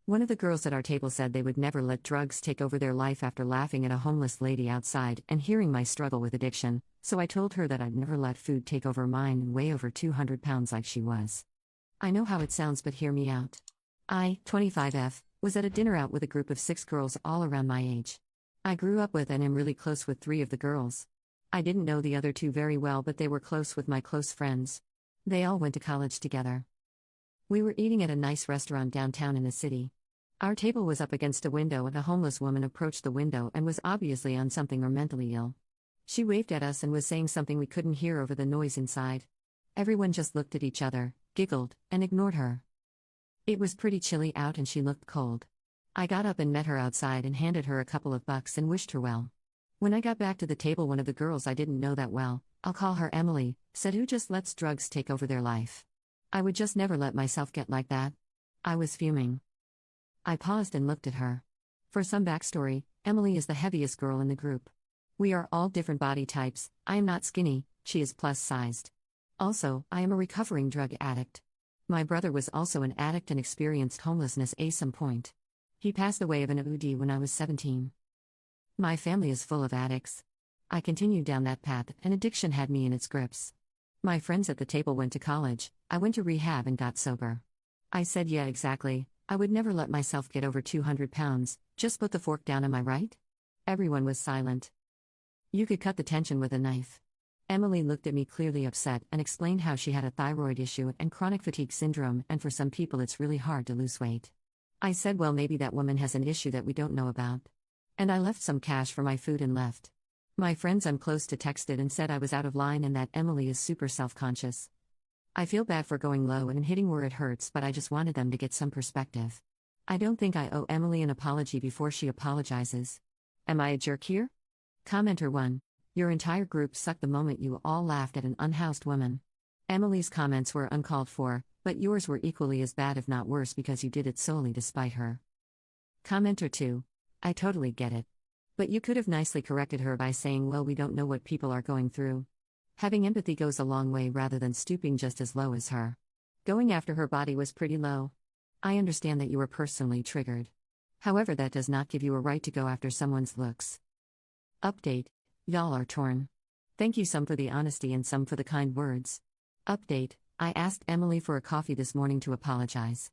One of the girls at our table said they would never let drugs take over their life after laughing at a homeless lady outside and hearing my struggle with addiction, so I told her that I'd never let food take over mine and weigh over 200 pounds like she was. I know how it sounds, but hear me out. I, 25F, was at a dinner out with a group of 6 girls all around my age. I grew up with and am really close with 3 of the girls. I didn't know the other 2 very well, but they were close with my close friends. They all went to college together. We were eating at a nice restaurant downtown in the city. Our table was up against a window and a homeless woman approached the window and was obviously on something or mentally ill. She waved at us and was saying something we couldn't hear over the noise inside. Everyone just looked at each other, giggled, and ignored her. It was pretty chilly out and she looked cold. I got up and met her outside and handed her a couple of bucks and wished her well. When I got back to the table, one of the girls I didn't know that well, I'll call her Emily, said, "Who just lets drugs take over their life? I would just never let myself get like that." I was fuming. I paused and looked at her. For some backstory, Emily is the heaviest girl in the group. We are all different body types. I am not skinny, she is plus-sized. Also, I am a recovering drug addict. My brother was also an addict and experienced homelessness at some point. He passed away of an OD when I was 17. My family is full of addicts. I continued down that path and addiction had me in its grips. My friends at the table went to college, I went to rehab and got sober. I said, "Yeah, exactly. I would never let myself get over 200 pounds, just put the fork down, am I right?" Everyone was silent. You could cut the tension with a knife. Emily looked at me clearly upset and explained how she had a thyroid issue and chronic fatigue syndrome, and for some people it's really hard to lose weight. I said, "Well, maybe that woman has an issue that we don't know about." And I left some cash for my food and left. My friends I'm close to texted and said I was out of line and that Emily is super self-conscious. I feel bad for going low and hitting where it hurts, but I just wanted them to get some perspective. I don't think I owe Emily an apology before she apologizes. Am I a jerk here? Commenter 1. Your entire group sucked the moment you all laughed at an unhoused woman. Emily's comments were uncalled for, but yours were equally as bad if not worse because you did it solely to spite her. Commenter 2. I totally get it. But you could have nicely corrected her by saying, "Well, we don't know what people are going through." Having empathy goes a long way rather than stooping just as low as her. Going after her body was pretty low. I understand that you were personally triggered. However, that does not give you a right to go after someone's looks. Update. Y'all are torn. Thank you some for the honesty and some for the kind words. Update. I asked Emily for a coffee this morning to apologize.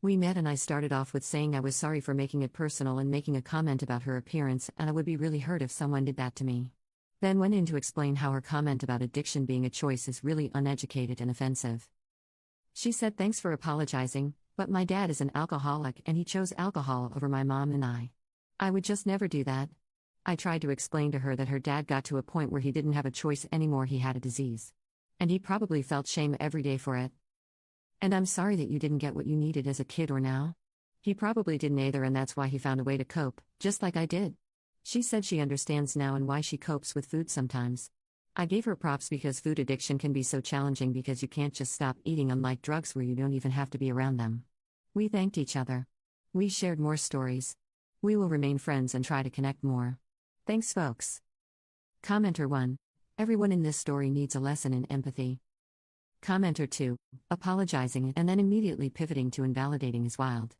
We met and I started off with saying I was sorry for making it personal and making a comment about her appearance, and I would be really hurt if someone did that to me. Then went in to explain how her comment about addiction being a choice is really uneducated and offensive. She said, "Thanks for apologizing, but my dad is an alcoholic and he chose alcohol over my mom and I. I would just never do that." I tried to explain to her that her dad got to a point where he didn't have a choice anymore, he had a disease. And he probably felt shame every day for it. And I'm sorry that you didn't get what you needed as a kid or now. He probably didn't either, and that's why he found a way to cope, just like I did. She said she understands now and why she copes with food sometimes. I gave her props because food addiction can be so challenging because you can't just stop eating, unlike drugs where you don't even have to be around them. We thanked each other. We shared more stories. We will remain friends and try to connect more. Thanks, folks. Commenter 1. Everyone in this story needs a lesson in empathy. Commenter 2. Apologizing and then immediately pivoting to invalidating is wild.